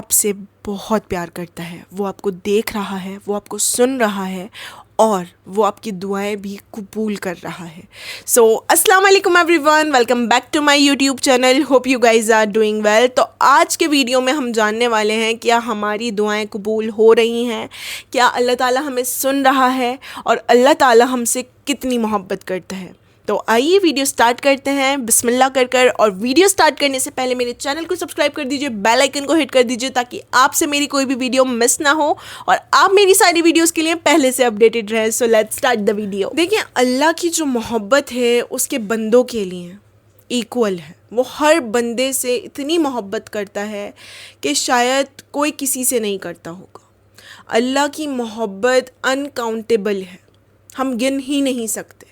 آپ سے بہت پیار کرتا ہے، وہ آپ کو دیکھ رہا ہے، وہ آپ کو سن رہا ہے اور وہ آپ کی دعائیں بھی قبول کر رہا ہے۔ سو السلام علیکم everyone, welcome back to my YouTube channel, hope you guys are doing well. تو آج کے ویڈیو میں ہم جاننے والے ہیں کیا ہماری دعائیں قبول ہو رہی ہیں، کیا اللہ تعالیٰ ہمیں سن رہا ہے اور اللہ تعالیٰ ہم سے کتنی محبت کرتا ہے۔ تو آئیے ویڈیو سٹارٹ کرتے ہیں بسم اللہ کر اور ویڈیو سٹارٹ کرنے سے پہلے میرے چینل کو سبسکرائب کر دیجئے، بیل آئیکن کو ہٹ کر دیجئے تاکہ آپ سے میری کوئی بھی ویڈیو مس نہ ہو اور آپ میری ساری ویڈیوز کے لیے پہلے سے اپڈیٹڈ رہیں۔ So let's start the video. دیکھیں، اللہ کی جو محبت ہے اس کے بندوں کے لیے ایکول ہے۔ وہ ہر بندے سے اتنی محبت کرتا ہے کہ شاید کوئی کسی سے نہیں کرتا ہوگا۔ اللہ کی محبت انکاؤنٹیبل ہے، ہم گن ہی نہیں سکتے۔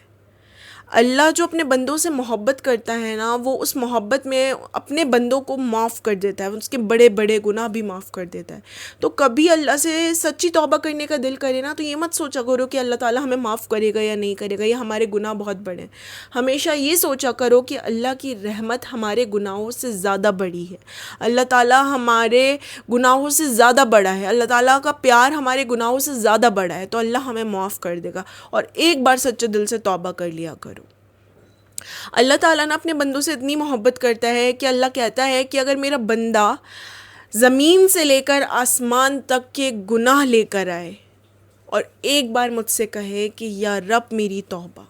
اللہ جو اپنے بندوں سے محبت کرتا ہے نا، وہ اس محبت میں اپنے بندوں کو معاف کر دیتا ہے، اس کے بڑے بڑے گناہ بھی معاف کر دیتا ہے۔ تو کبھی اللہ سے سچی توبہ کرنے کا دل کرے نا، تو یہ مت سوچا کرو کہ اللہ تعالیٰ ہمیں معاف کرے گا یا نہیں کرے گا، یا ہمارے گناہ بہت بڑے ہیں۔ ہمیشہ یہ سوچا کرو کہ اللہ کی رحمت ہمارے گناہوں سے زیادہ بڑی ہے، اللہ تعالیٰ ہمارے گناہوں سے زیادہ بڑا ہے، اللہ تعالیٰ کا پیار ہمارے گناہوں سے زیادہ بڑا ہے، تو اللہ ہمیں معاف کر دے گا۔ اور ایک بار سچے دل سے توبہ کر لیا کرو۔ اللہ تعالیٰ نے اپنے بندوں سے اتنی محبت کرتا ہے کہ اللہ کہتا ہے کہ اگر میرا بندہ زمین سے لے کر آسمان تک کے گناہ لے کر آئے اور ایک بار مجھ سے کہے کہ یا رب میری توبہ،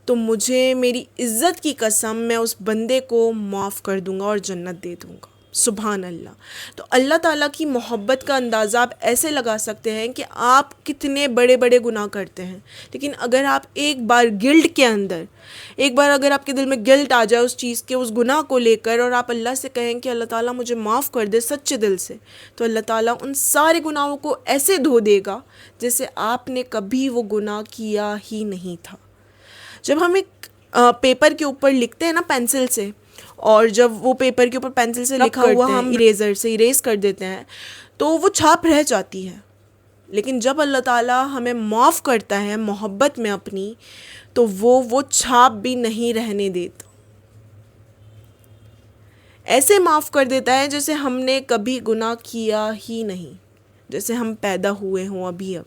تو مجھے میری عزت کی قسم میں اس بندے کو معاف کر دوں گا اور جنت دے دوں گا۔ سبحان اللہ۔ تو اللہ تعالیٰ کی محبت کا اندازہ آپ ایسے لگا سکتے ہیں کہ آپ کتنے بڑے بڑے گناہ کرتے ہیں، لیکن اگر آپ ایک بار گلٹ کے اندر، ایک بار اگر آپ کے دل میں گلٹ آ جائے اس چیز کے، اس گناہ کو لے کر، اور آپ اللہ سے کہیں کہ اللہ تعالیٰ مجھے معاف کر دے سچے دل سے، تو اللہ تعالیٰ ان سارے گناہوں کو ایسے دھو دے گا جیسے آپ نے کبھی وہ گناہ کیا ہی نہیں تھا۔ جب ہم ایک پیپر کے اوپر لکھتے ہیں نا پینسل سے، اور جب وہ پیپر کے اوپر پینسل سے لکھا ہوا ہم اریزر سے اریز کر دیتے ہیں تو وہ چھاپ رہ جاتی ہے، لیکن جب اللہ تعالیٰ ہمیں معاف کرتا ہے محبت میں اپنی، تو وہ چھاپ بھی نہیں رہنے دیتا، ایسے معاف کر دیتا ہے جیسے ہم نے کبھی گناہ کیا ہی نہیں، جیسے ہم پیدا ہوئے ہوں ابھی۔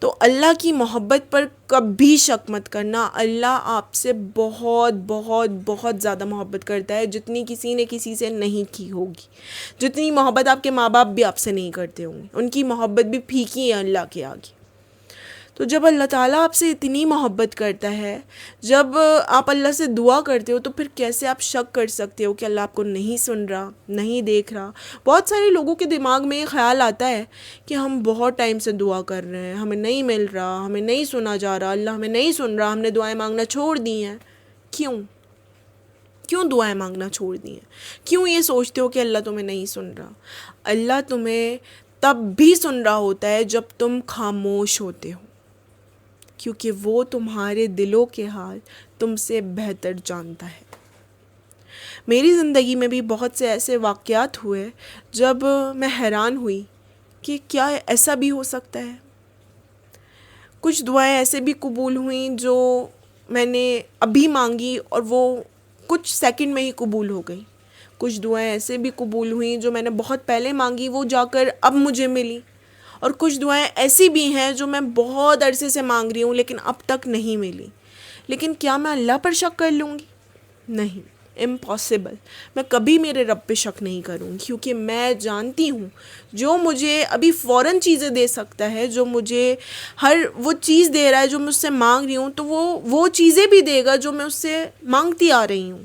تو اللہ کی محبت پر کبھی شک مت کرنا، اللہ آپ سے بہت بہت بہت زیادہ محبت کرتا ہے، جتنی کسی نے کسی سے نہیں کی ہوگی، جتنی محبت آپ کے ماں باپ بھی آپ سے نہیں کرتے ہوں گے، ان کی محبت بھی پھیکی ہے اللہ کے آگے۔ تو جب اللہ تعالیٰ آپ سے اتنی محبت کرتا ہے، جب آپ اللہ سے دعا کرتے ہو، تو پھر کیسے آپ شک کر سکتے ہو کہ اللہ آپ کو نہیں سن رہا، نہیں دیکھ رہا؟ بہت سارے لوگوں کے دماغ میں یہ خیال آتا ہے کہ ہم بہت ٹائم سے دعا کر رہے ہیں، ہمیں نہیں مل رہا، ہمیں نہیں سنا جا رہا، اللہ ہمیں نہیں سن رہا، ہم نے دعائیں مانگنا چھوڑ دی ہیں۔ کیوں دعائیں مانگنا چھوڑ دی ہیں؟ کیوں یہ سوچتے ہو کہ اللہ تمہیں نہیں سن رہا؟ اللہ تمہیں تب بھی سن رہا ہوتا ہے جب تم خاموش ہوتے ہو، کیونکہ وہ تمہارے دلوں کے حال تم سے بہتر جانتا ہے۔ میری زندگی میں بھی بہت سے ایسے واقعات ہوئے جب میں حیران ہوئی کہ کیا ایسا بھی ہو سکتا ہے۔ کچھ دعائیں ایسے بھی قبول ہوئیں جو میں نے ابھی مانگی اور وہ کچھ سیکنڈ میں ہی قبول ہو گئی۔ کچھ دعائیں ایسے بھی قبول ہوئیں جو میں نے بہت پہلے مانگی، وہ جا کر اب مجھے ملی۔ اور کچھ دعائیں ایسی بھی ہیں جو میں بہت عرصے سے مانگ رہی ہوں لیکن اب تک نہیں ملی۔ لیکن کیا میں اللہ پر شک کر لوں گی؟ نہیں، امپاسبل۔ میں کبھی میرے رب پہ شک نہیں کروں گی، کیونکہ میں جانتی ہوں جو مجھے ابھی فوراً چیزیں دے سکتا ہے، جو مجھے ہر وہ چیز دے رہا ہے جو میں اس سے مانگ رہی ہوں، تو وہ چیزیں بھی دے گا جو میں اس سے مانگتی آ رہی ہوں،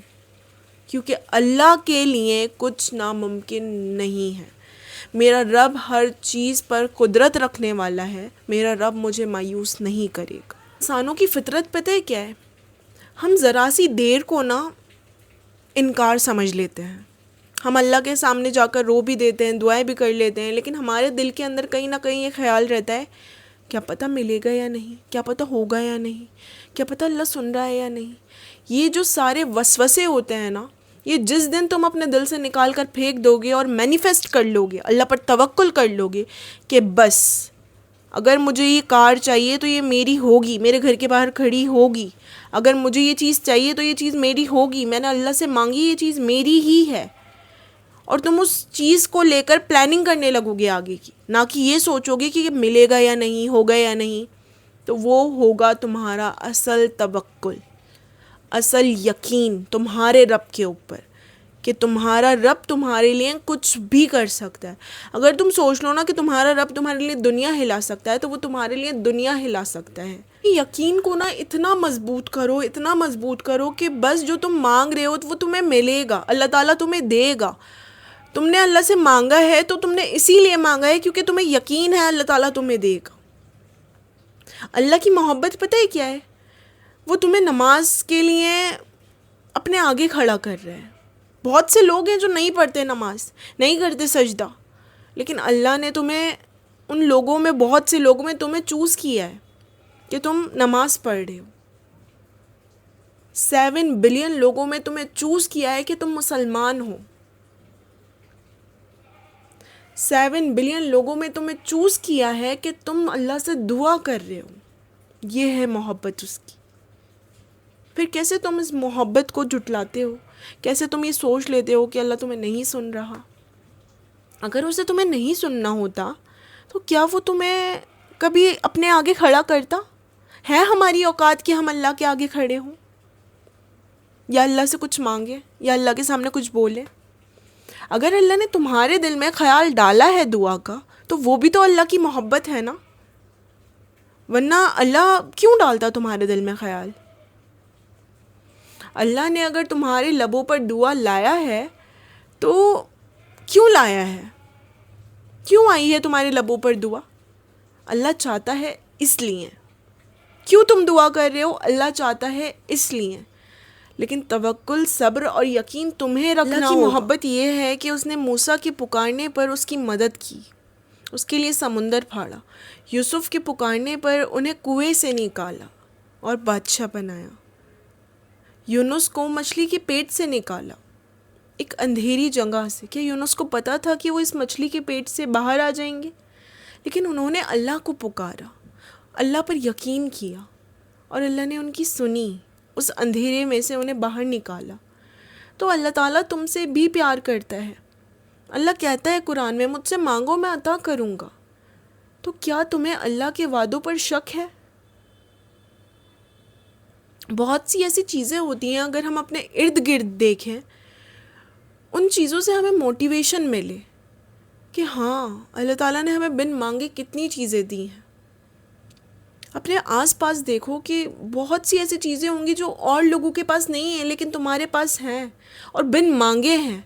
کیونکہ اللہ کے لیے کچھ ناممکن نہیں ہے۔ میرا رب ہر چیز پر قدرت رکھنے والا ہے، میرا رب مجھے مایوس نہیں کرے گا۔ انسانوں کی فطرت پتہ ہے کیا ہے؟ ہم ذرا سی دیر کو نا انکار سمجھ لیتے ہیں، ہم اللہ کے سامنے جا کر رو بھی دیتے ہیں، دعائیں بھی کر لیتے ہیں، لیکن ہمارے دل کے اندر کہیں نہ کہیں یہ خیال رہتا ہے کیا پتہ ملے گا یا نہیں، کیا پتہ ہوگا یا نہیں، کیا پتہ اللہ سن رہا ہے یا نہیں۔ یہ جو سارے وسوسے ہوتے ہیں نا، یہ جس دن تم اپنے دل سے نکال کر پھینک دو گے اور مینیفیسٹ کر لو گے، اللہ پر توکل کر لو گے کہ بس اگر مجھے یہ کار چاہیے تو یہ میری ہوگی، میرے گھر کے باہر کھڑی ہوگی، اگر مجھے یہ چیز چاہیے تو یہ چیز میری ہوگی، میں نے اللہ سے مانگی، یہ چیز میری ہی ہے، اور تم اس چیز کو لے کر پلاننگ کرنے لگو گے آگے کی، نہ کہ یہ سوچو گے کہ ملے گا یا نہیں، ہوگا یا نہیں. تو وہ ہوگا تمہارا اصل توکل، اصل یقین تمہارے رب کے اوپر، کہ تمہارا رب تمہارے لیے کچھ بھی کر سکتا ہے. اگر تم سوچ لو نا کہ تمہارا رب تمہارے لیے دنیا ہلا سکتا ہے، تو وہ تمہارے لیے دنیا ہلا سکتا ہے. یقین کو نا اتنا مضبوط کرو، اتنا مضبوط کرو کہ بس جو تم مانگ رہے ہو وہ تمہیں ملے گا، اللہ تعالیٰ تمہیں دے گا. تم نے اللہ سے مانگا ہے تو تم نے اسی لیے مانگا ہے کیونکہ تمہیں یقین ہے اللہ تعالیٰ تمہیں دے گا. اللہ کی محبت پتہ ہے کیا ہے؟ وہ تمہیں نماز کے لیے اپنے آگے کھڑا کر رہا ہے. بہت سے لوگ ہیں جو نہیں پڑھتے نماز، نہیں کرتے سجدہ، لیکن اللہ نے تمہیں ان لوگوں میں، بہت سے لوگوں میں تمہیں چوز کیا ہے کہ تم نماز پڑھ رہے ہو. 7 بلین لوگوں میں تمہیں چوز کیا ہے کہ تم مسلمان ہو. 7 بلین لوگوں میں تمہیں چوز کیا ہے کہ تم اللہ سے دعا کر رہے ہو. یہ ہے محبت اس کی. پھر کیسے تم اس محبت کو جھٹلاتے ہو؟ کیسے تم یہ سوچ لیتے ہو کہ اللہ تمہیں نہیں سن رہا؟ اگر اسے تمہیں نہیں سننا ہوتا تو کیا وہ تمہیں کبھی اپنے آگے کھڑا کرتا؟ ہے ہماری اوقات کہ ہم اللہ کے آگے کھڑے ہوں، یا اللہ سے کچھ مانگے، یا اللہ کے سامنے کچھ بولے؟ اگر اللہ نے تمہارے دل میں خیال ڈالا ہے دعا کا، تو وہ بھی تو اللہ کی محبت ہے نا. ورنہ اللہ کیوں ڈالتا تمہارے دل میں خیال؟ اللہ نے اگر تمہارے لبوں پر دعا لایا ہے تو کیوں لایا ہے؟ کیوں آئی ہے تمہارے لبوں پر دعا؟ اللہ چاہتا ہے اس لیے. کیوں تم دعا کر رہے ہو؟ اللہ چاہتا ہے اس لیے. لیکن توکل، صبر اور یقین تمہیں رکھنا ہوگا. اللہ کی محبت یہ ہے کہ اس نے موسیٰ کے پکارنے پر اس کی مدد کی، اس کے لیے سمندر پھاڑا. یوسف کے پکارنے پر انہیں کنویں سے نکالا اور بادشاہ بنایا. یونس کو مچھلی کے پیٹ سے نکالا، ایک اندھیری جگہ سے. کہ یونس کو پتا تھا کہ وہ اس مچھلی کے پیٹ سے باہر آ جائیں گے؟ لیکن انہوں نے اللہ کو پکارا، اللہ پر یقین کیا، اور اللہ نے ان کی سنی، اس اندھیرے میں سے انہیں باہر نکالا. تو اللہ تعالیٰ تم سے بھی پیار کرتا ہے. اللہ کہتا ہے قرآن میں، مجھ سے مانگو میں عطا کروں گا. تو کیا تمہیں اللہ کے وعدوں پر شک ہے؟ بہت سی ایسی چیزیں ہوتی ہیں، اگر ہم اپنے ارد گرد دیکھیں، ان چیزوں سے ہمیں موٹیویشن ملے کہ ہاں اللہ تعالیٰ نے ہمیں بن مانگے کتنی چیزیں دی ہیں. اپنے آس پاس دیکھو کہ بہت سی ایسی چیزیں ہوں گی جو اور لوگوں کے پاس نہیں ہیں لیکن تمہارے پاس ہیں اور بن مانگے ہیں.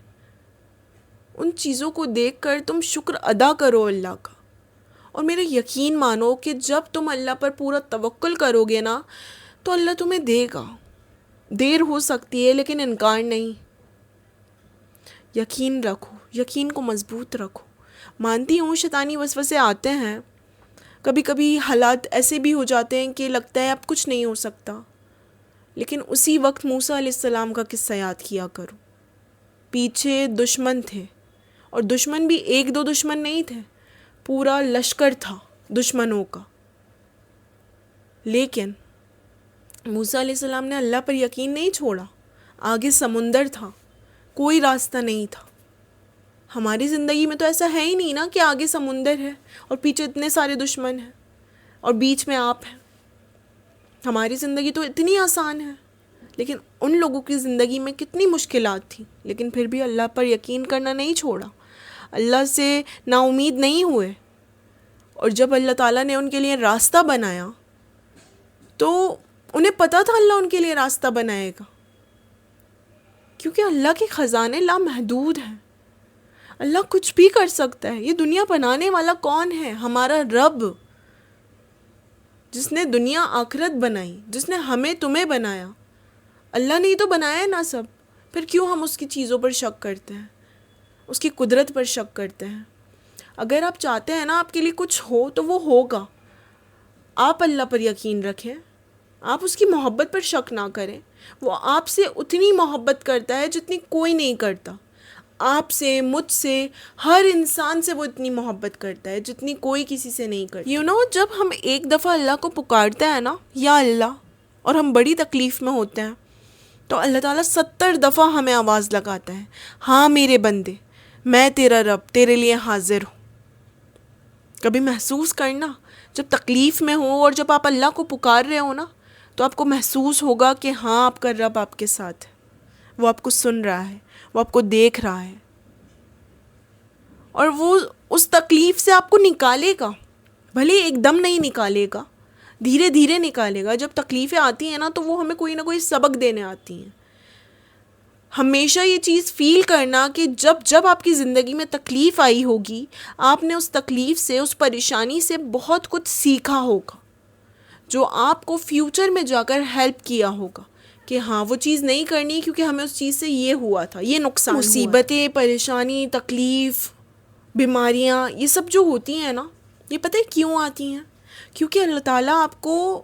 ان چیزوں کو دیکھ کر تم شکر ادا کرو اللہ کا، اور میرا یقین مانو کہ جب تم اللہ پر پورا توکل کرو گے نا تو اللہ تمہیں دے گا. دیر ہو سکتی ہے لیکن انکار نہیں. یقین رکھو، یقین کو مضبوط رکھو. مانتی ہوں شیطانی وسوسے آتے ہیں، کبھی کبھی حالات ایسے بھی ہو جاتے ہیں کہ لگتا ہے اب کچھ نہیں ہو سکتا، لیکن اسی وقت موسیٰ علیہ السلام کا قصہ یاد کیا کرو. پیچھے دشمن تھے، اور دشمن بھی ایک دو دشمن نہیں تھے، پورا لشکر تھا دشمنوں کا. لیکن موسیٰ علیہ السلام نے اللہ پر یقین نہیں چھوڑا. آگے سمندر تھا، کوئی راستہ نہیں تھا. ہماری زندگی میں تو ایسا ہے ہی نہیں نا کہ آگے سمندر ہے اور پیچھے اتنے سارے دشمن ہیں اور بیچ میں آپ ہیں. ہماری زندگی تو اتنی آسان ہے، لیکن ان لوگوں کی زندگی میں کتنی مشکلات تھیں، لیکن پھر بھی اللہ پر یقین کرنا نہیں چھوڑا، اللہ سے نا امید نہیں ہوئے. اور جب اللہ تعالیٰ نے ان کے لیے راستہ بنایا تو انہیں پتا تھا اللہ ان کے لیے راستہ بنائے گا، کیونکہ اللہ کے خزانے لامحدود ہیں. اللہ کچھ بھی کر سکتا ہے. یہ دنیا بنانے والا کون ہے؟ ہمارا رب، جس نے دنیا آخرت بنائی، جس نے ہمیں تمہیں بنایا. اللہ نے ہی تو بنایا ہے نا سب. پھر کیوں ہم اس کی چیزوں پر شک کرتے ہیں، اس کی قدرت پر شک کرتے ہیں؟ اگر آپ چاہتے ہیں نا آپ کے لیے کچھ ہو تو وہ ہوگا. آپ اللہ پر یقین رکھیں، آپ اس کی محبت پر شک نہ کریں. وہ آپ سے اتنی محبت کرتا ہے جتنی کوئی نہیں کرتا. آپ سے، مجھ سے، ہر انسان سے وہ اتنی محبت کرتا ہے جتنی کوئی کسی سے نہیں کرتا. جب ہم ایک دفعہ اللہ کو پکارتے ہیں نا، یا اللہ، اور ہم بڑی تکلیف میں ہوتے ہیں، تو اللہ تعالیٰ 70 دفعہ ہمیں آواز لگاتا ہے، ہاں میرے بندے میں تیرا رب تیرے لیے حاضر ہوں. کبھی محسوس کرنا جب تکلیف میں ہو اور جب آپ اللہ کو پکار رہے ہو نا تو آپ کو محسوس ہوگا کہ ہاں آپ کا رب آپ کے ساتھ ہے. وہ آپ کو سن رہا ہے, وہ آپ کو دیکھ رہا ہے, اور وہ اس تکلیف سے آپ کو نکالے گا. بھلے ایک دم نہیں نکالے گا, دھیرے دھیرے نکالے گا. جب تکلیفیں آتی ہیں نا تو وہ ہمیں کوئی نہ کوئی سبق دینے آتی ہیں. ہمیشہ یہ چیز فیل کرنا کہ جب جب آپ کی زندگی میں تکلیف آئی ہوگی, آپ نے اس تکلیف سے, اس پریشانی سے بہت کچھ سیکھا ہوگا جو آپ کو فیوچر میں جا کر ہیلپ کیا ہوگا کہ ہاں وہ چیز نہیں کرنی کیونکہ ہمیں اس چیز سے یہ ہوا تھا, یہ نقصان ہوا. مصیبتیں, پریشانی, تکلیف, بیماریاں, یہ سب جو ہوتی ہیں نا, یہ پتہ ہے کیوں آتی ہیں؟ کیونکہ اللہ تعالیٰ آپ کو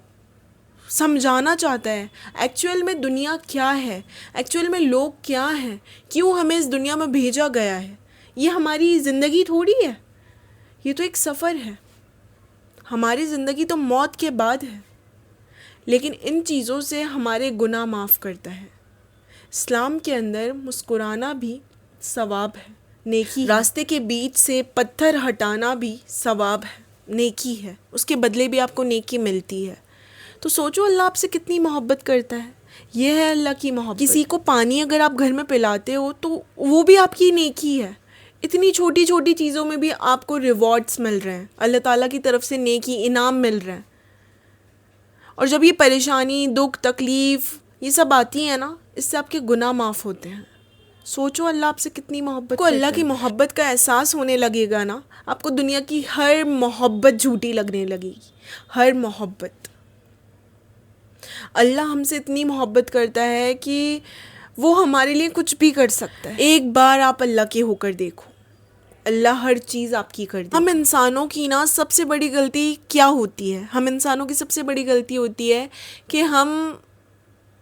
سمجھانا چاہتا ہے ایکچوئل میں دنیا کیا ہے, ایکچوئل میں لوگ کیا ہیں, کیوں ہمیں اس دنیا میں بھیجا گیا ہے. یہ ہماری زندگی تھوڑی ہے, یہ تو ایک سفر ہے. ہماری زندگی تو موت کے بعد ہے, لیکن ان چیزوں سے ہمارے گناہ معاف کرتا ہے. اسلام کے اندر مسکرانا بھی ثواب ہے, نیکی. راستے کے بیچ سے پتھر ہٹانا بھی ثواب ہے, نیکی ہے. اس کے بدلے بھی آپ کو نیکی ملتی ہے. تو سوچو اللہ آپ سے کتنی محبت کرتا ہے. یہ ہے اللہ کی محبت. کسی کو پانی اگر آپ گھر میں پلاتے ہو تو وہ بھی آپ کی نیکی ہے. اتنی چھوٹی چھوٹی چیزوں میں بھی آپ کو ریوارڈز مل رہے ہیں, اللہ تعالیٰ کی طرف سے نیکی انعام مل رہے ہیں. اور جب یہ پریشانی, دکھ, تکلیف یہ سب آتی ہیں نا, اس سے آپ کے گناہ معاف ہوتے ہیں. سوچو اللہ آپ سے کتنی محبت. کو اللہ کی محبت کا احساس ہونے لگے گا نا, آپ کو دنیا کی ہر محبت جھوٹی لگنے لگے گی, ہر محبت. اللہ ہم سے اتنی محبت کرتا ہے کہ وہ ہمارے لیے کچھ بھی کر سکتا ہے. ایک بار آپ اللہ کے ہو کر دیکھو, اللہ ہر چیز آپ کی کر دے. ہم انسانوں کی نا سب سے بڑی غلطی کیا ہوتی ہے؟ ہم انسانوں کی سب سے بڑی غلطی ہوتی ہے کہ ہم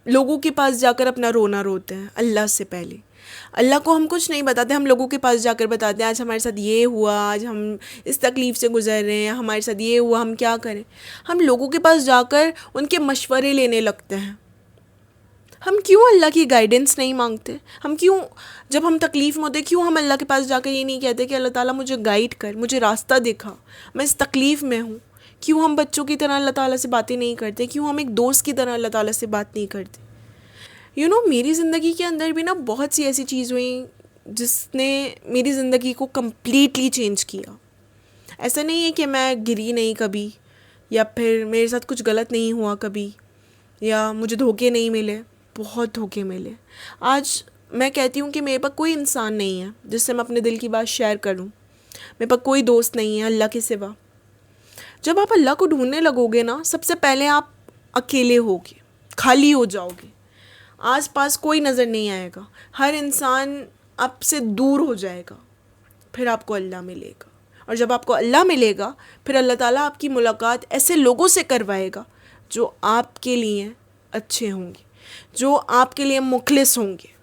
لوگوں کے پاس جا کر اپنا رونا روتے ہیں اللہ سے پہلے. اللہ کو ہم کچھ نہیں بتاتے, ہم لوگوں کے پاس جا کر بتاتے ہیں آج ہمارے ساتھ یہ ہوا, آج ہم اس تکلیف سے گزر رہے ہیں, ہمارے ساتھ یہ ہوا, ہم کیا کریں. ہم لوگوں کے پاس جا کر ان کے مشورے لینے لگتے ہیں. ہم کیوں اللہ کی گائیڈنس نہیں مانگتے؟ ہم کیوں جب ہم تکلیف میں ہوتے کیوں ہم اللہ کے پاس جا کر یہ نہیں کہتے کہ اللہ تعالیٰ مجھے گائیڈ کر, مجھے راستہ دکھا, میں اس تکلیف میں ہوں. کیوں ہم بچوں کی طرح اللہ تعالیٰ سے باتیں نہیں کرتے؟ کیوں ہم ایک دوست کی طرح اللہ تعالیٰ سے بات نہیں کرتے؟ میری زندگی کے اندر بھی نا بہت سی ایسی چیز ہوئیں جس نے میری زندگی کو کمپلیٹلی چینج کیا. ایسا نہیں ہے کہ میں گری نہیں کبھی, یا پھر میرے ساتھ کچھ غلط نہیں ہوا کبھی, یا مجھے دھوکے نہیں ملے. بہت دھوکے ملے. آج میں کہتی ہوں کہ میرے پاس کوئی انسان نہیں ہے جس سے میں اپنے دل کی بات شیئر کروں. میرے پاس کوئی دوست نہیں ہے اللہ کے سوا. جب آپ اللہ کو ڈھونڈنے لگو گے نا, سب سے پہلے آپ اکیلے ہوگے, خالی ہو جاؤ گے, آس پاس کوئی نظر نہیں آئے گا, ہر انسان آپ سے دور ہو جائے گا. پھر آپ کو اللہ ملے گا, اور جب آپ کو اللہ ملے گا پھر اللہ تعالیٰ آپ کی ملاقات ایسے لوگوں سے کروائے گا جو آپ کے لیے اچھے ہوں گے, جو آپ کے لیے مخلص ہوں گے.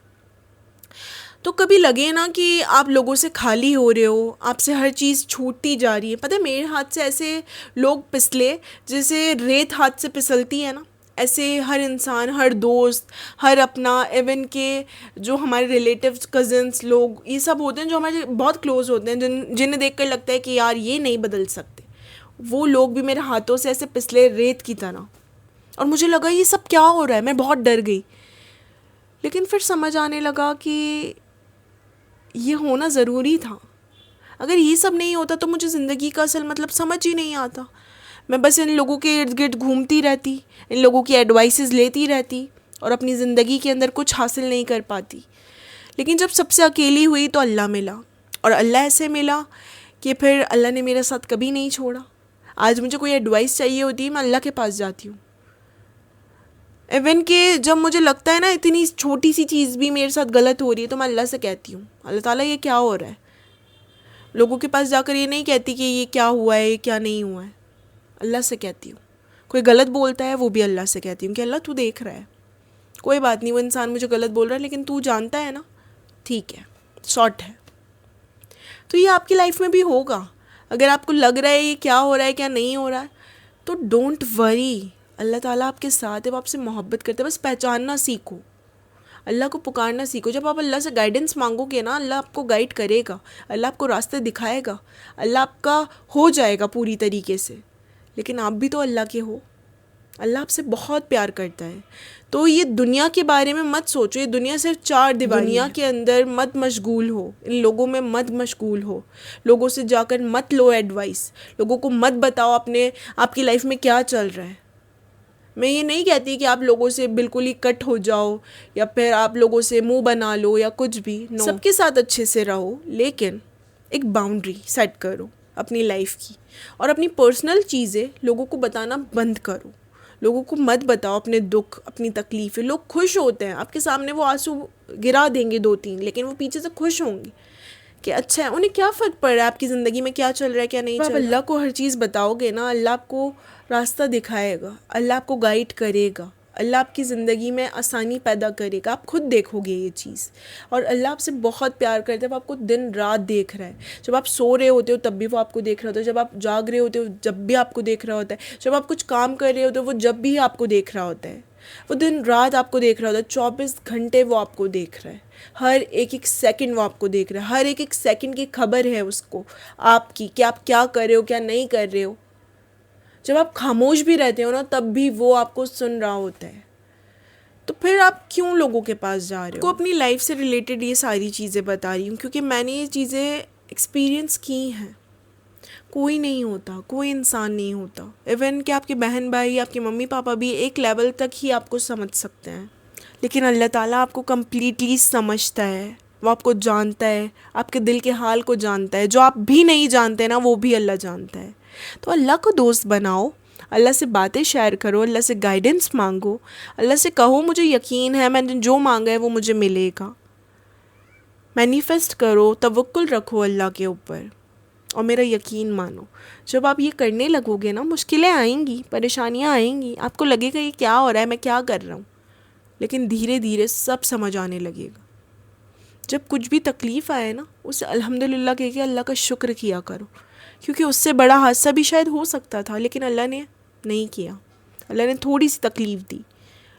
تو کبھی لگے نا کہ آپ لوگوں سے خالی ہو رہے ہو, آپ سے ہر چیز چھوٹتی جا رہی ہے. پتہ ہے میرے ہاتھ سے ایسے لوگ پسلے جیسے ریت ہاتھ سے پسلتی ہے نا, ایسے ہر انسان, ہر دوست, ہر اپنا, ایون کہ جو ہمارے ریلیٹیوز, کزنس لوگ یہ سب ہوتے ہیں جو ہمارے بہت کلوز ہوتے ہیں, جنہیں دیکھ کر لگتا ہے کہ یار یہ نہیں بدل سکتے, وہ لوگ بھی میرے ہاتھوں سے ایسے پسلے ریت کی طرح. اور مجھے لگا یہ سب کیا ہو رہا ہے, میں بہت ڈر گئی. لیکن پھر سمجھ آنے لگا کہ یہ ہونا ضروری تھا. اگر یہ سب نہیں ہوتا تو مجھے زندگی کا اصل مطلب سمجھ ہی نہیں آتا. میں بس ان لوگوں کے ارد گرد گھومتی رہتی, ان لوگوں کی ایڈوائسز لیتی رہتی, اور اپنی زندگی کے اندر کچھ حاصل نہیں کر پاتی. لیکن جب سب سے اکیلی ہوئی تو اللہ ملا, اور اللہ ایسے ملا کہ پھر اللہ نے میرے ساتھ کبھی نہیں چھوڑا. آج مجھے کوئی ایڈوائس چاہیے ہوتی ہے, میں اللہ کے پاس جاتی ہوں. ایون کہ جب مجھے لگتا ہے نا اتنی چھوٹی سی چیز بھی میرے ساتھ غلط ہو رہی ہے تو میں اللہ سے کہتی ہوں, اللہ تعالیٰ یہ کیا ہو رہا ہے. لوگوں کے پاس جا کر یہ نہیں کہتی کہ یہ کیا ہوا ہے, یہ کیا نہیں ہوا ہے. اللہ سے کہتی ہوں. کوئی غلط بولتا ہے وہ بھی اللہ سے کہتی ہوں کہ اللہ تو دیکھ رہا ہے, کوئی بات نہیں, وہ انسان مجھے غلط بول رہا ہے لیکن تو جانتا ہے نا, ٹھیک ہے, سارٹ ہے. تو یہ آپ کی لائف میں بھی ہوگا. اگر آپ کو لگ رہا ہے یہ کیا ہو رہا ہے کیا نہیں ہو رہا ہے تو ڈونٹ وری, اللہ تعالیٰ آپ کے ساتھ ہے, وہ آپ سے محبت کرتے ہیں. بس پہچاننا سیکھو. اللہ کو پکارنا سیکھو. جب آپ اللہ سے گائیڈنس مانگو گے نا، اللہ آپ کو گائیڈ کرے گا، اللہ آپ کو راستے دکھائے گا، اللہ آپ کا ہو جائے گا پوری طریقے سے. لیکن آپ بھی تو اللہ کے ہو، اللہ آپ سے بہت پیار کرتا ہے. تو یہ دنیا کے بارے میں مت سوچو، یہ دنیا صرف 4 دیواری، دنیا کے اندر مت مشغول ہو، ان لوگوں میں مت مشغول ہو، لوگوں سے جا کر مت لو ایڈوائس، لوگوں کو مت بتاؤ آپ کی لائف میں کیا چل رہا ہے. میں یہ نہیں کہتی کہ آپ لوگوں سے بالکل ہی کٹ ہو جاؤ یا پھر آپ لوگوں سے منہ بنا لو یا کچھ بھی، سب کے ساتھ اچھے سے رہو، لیکن ایک باؤنڈری سیٹ کرو اپنی لائف کی، اور اپنی پرسنل چیزیں لوگوں کو بتانا بند کرو. لوگوں کو مت بتاؤ اپنے دکھ، اپنی تکلیفیں. لوگ خوش ہوتے ہیں آپ کے سامنے، وہ آنسو گرا دیں گے 2-3، لیکن وہ پیچھے سے خوش ہوں گے کہ اچھا ہے. انہیں کیا فرق پڑ رہا ہے آپ کی زندگی میں کیا چل رہا ہے کیا نہیں چل رہا. اللہ کو ہر چیز بتاؤ گے نا، اللہ آپ کو راستہ دکھائے گا، اللہ آپ کو گائیڈ کرے گا، اللہ آپ کی زندگی میں آسانی پیدا کرے گا. آپ خود دیکھو گے یہ چیز. اور اللہ آپ سے بہت پیار کرتا ہے، وہ آپ کو دن رات دیکھ رہا ہے. جب آپ سو رہے ہوتے ہو تب بھی وہ آپ کو دیکھ رہا ہوتا ہے، جب آپ جاگ رہے ہوتے ہو جب بھی آپ کو دیکھ رہا ہوتا ہے، جب آپ کچھ کام کر رہے ہوتے ہو وہ جب بھی آپ کو دیکھ رہا ہوتا ہے. وہ دن رات آپ کو دیکھ رہا ہوتا ہے، 24 گھنٹے وہ آپ کو دیکھ رہا ہے. ہر ایک سیکنڈ وہ آپ کو دیکھ رہا ہے، ہر ایک سیکنڈ کی خبر ہے اس کو آپ کی، کہ آپ کیا کر رہے ہو کیا نہیں کر رہے ہو. جب آپ خاموش بھی رہتے ہو نا تب بھی وہ آپ کو سن رہا ہوتا ہے. تو پھر آپ کیوں لوگوں کے پاس جا رہے ہو؟ کو اپنی لائف سے ریلیٹڈ یہ ساری چیزیں بتا رہی ہوں کیونکہ میں نے یہ چیزیں ایکسپیرینس کی ہیں. کوئی نہیں ہوتا، کوئی انسان نہیں ہوتا، ایون کہ آپ کے بہن بھائی، آپ کے ممی پاپا بھی ایک لیول تک ہی آپ کو سمجھ سکتے ہیں، لیکن اللہ تعالیٰ آپ کو کمپلیٹلی سمجھتا ہے. وہ آپ کو جانتا ہے، آپ کے دل کے حال کو جانتا ہے. جو آپ بھی نہیں جانتے نا وہ بھی اللہ جانتا ہے. تو اللہ کو دوست بناؤ، اللہ سے باتیں شیئر کرو، اللہ سے گائیڈنس مانگو، اللہ سے کہو مجھے یقین ہے میں نے جو مانگا ہے وہ مجھے ملے گا. مینیفیسٹ کرو، توکل رکھو اللہ کے اوپر اور میرا یقین مانو. جب آپ یہ کرنے لگو گے نا، مشکلیں آئیں گی، پریشانیاں آئیں گی، آپ کو لگے گا یہ کیا ہو رہا ہے، میں کیا کر رہا ہوں، لیکن دھیرے دھیرے سب سمجھ آنے لگے گا. جب کچھ بھی تکلیف آئے نا اسے الحمدللہ کہہ کے اللہ کا شکر کیا کرو، کیونکہ اس سے بڑا حادثہ بھی شاید ہو سکتا تھا لیکن اللہ نے نہیں کیا. اللہ نے تھوڑی سی تکلیف دی،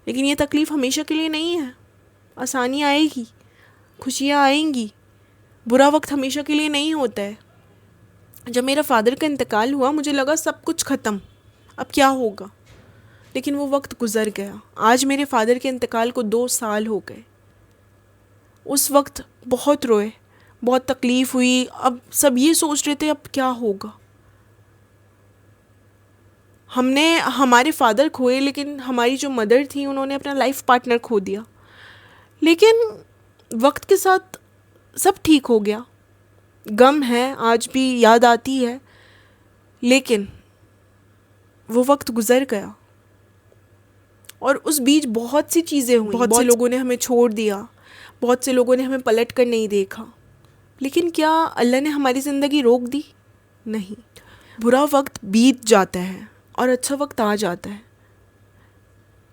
لیکن یہ تکلیف ہمیشہ کے لیے نہیں ہے. آسانی آئے گی، خوشیاں آئیں گی، برا وقت ہمیشہ کے لیے نہیں ہوتا ہے. جب میرا فادر کا انتقال ہوا مجھے لگا سب کچھ ختم، اب کیا ہوگا، لیکن وہ وقت گزر گیا. آج میرے فادر کے انتقال کو 2 سال ہو گئے. اس وقت بہت روئے، بہت تکلیف ہوئی. اب سب یہ سوچ رہے تھے اب کیا ہوگا. ہم نے ہمارے فادر کھوئے، لیکن ہماری جو مدر تھی انہوں نے اپنا لائف پارٹنر کھو دیا. لیکن وقت کے ساتھ سب ٹھیک ہو گیا. غم ہے، آج بھی یاد آتی ہے، لیکن وہ وقت گزر گیا. اور اس بیچ بہت سی چیزیں ہوئیں، بہت سے لوگوں نے ہمیں چھوڑ دیا، بہت سے لوگوں نے ہمیں پلٹ کر نہیں دیکھا. لیکن کیا اللہ نے ہماری زندگی روک دی؟ نہیں. برا وقت بیت جاتا ہے اور اچھا وقت آ جاتا ہے.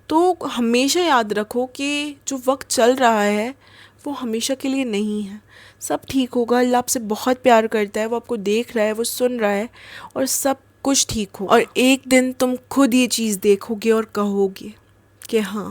تو ہمیشہ یاد رکھو کہ جو وقت چل رہا ہے وہ ہمیشہ کے لیے نہیں ہے. سب ٹھیک ہوگا. اللہ آپ سے بہت پیار کرتا ہے، وہ آپ کو دیکھ رہا ہے، وہ سن رہا ہے، اور سب کچھ ٹھیک ہو. اور ایک دن تم خود یہ چیز دیکھو گے اور کہو گے کہ ہاں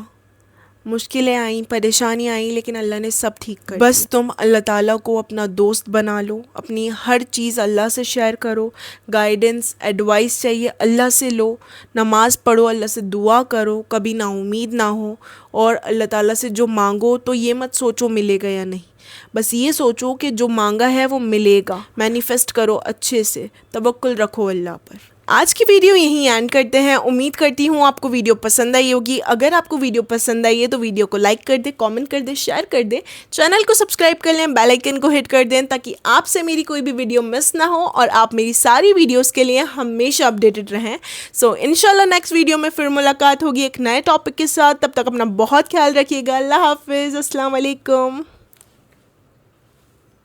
مشکلیں آئیں، پریشانیاں آئیں، لیکن اللہ نے سب ٹھیک کر دیا. بس تم اللہ تعالیٰ کو اپنا دوست بنا لو، اپنی ہر چیز اللہ سے شیئر کرو. گائیڈنس، ایڈوائس چاہیے اللہ سے لو، نماز پڑھو، اللہ سے دعا کرو، کبھی نا امید نہ ہو. اور اللہ تعالیٰ سے جو مانگو تو یہ مت سوچو ملے گا یا نہیں، بس یہ سوچو کہ جو مانگا ہے وہ ملے گا. مینیفیسٹ کرو اچھے سے، توکل رکھو اللہ پر. آج کی ویڈیو یہیں اینڈ کرتے ہیں. امید کرتی ہوں آپ کو ویڈیو پسند آئی ہوگی. اگر آپ کو ویڈیو پسند آئی ہے تو ویڈیو کو لائک کر دیں، کامنٹ کر دیں، شیئر کر دیں، چینل کو سبسکرائب کر لیں، بیل آئیکن کو ہٹ کر دیں تاکہ آپ سے میری کوئی بھی ویڈیو مس نہ ہو اور آپ میری ساری ویڈیوز کے لیے ہمیشہ اپڈیٹڈ رہیں. سو انشاءاللہ نیکسٹ ویڈیو میں پھر ملاقات ہوگی ایک نئے ٹاپک کے ساتھ. تب تک اپنا بہت خیال رکھیے گا. اللہ حافظ. السلام علیکم.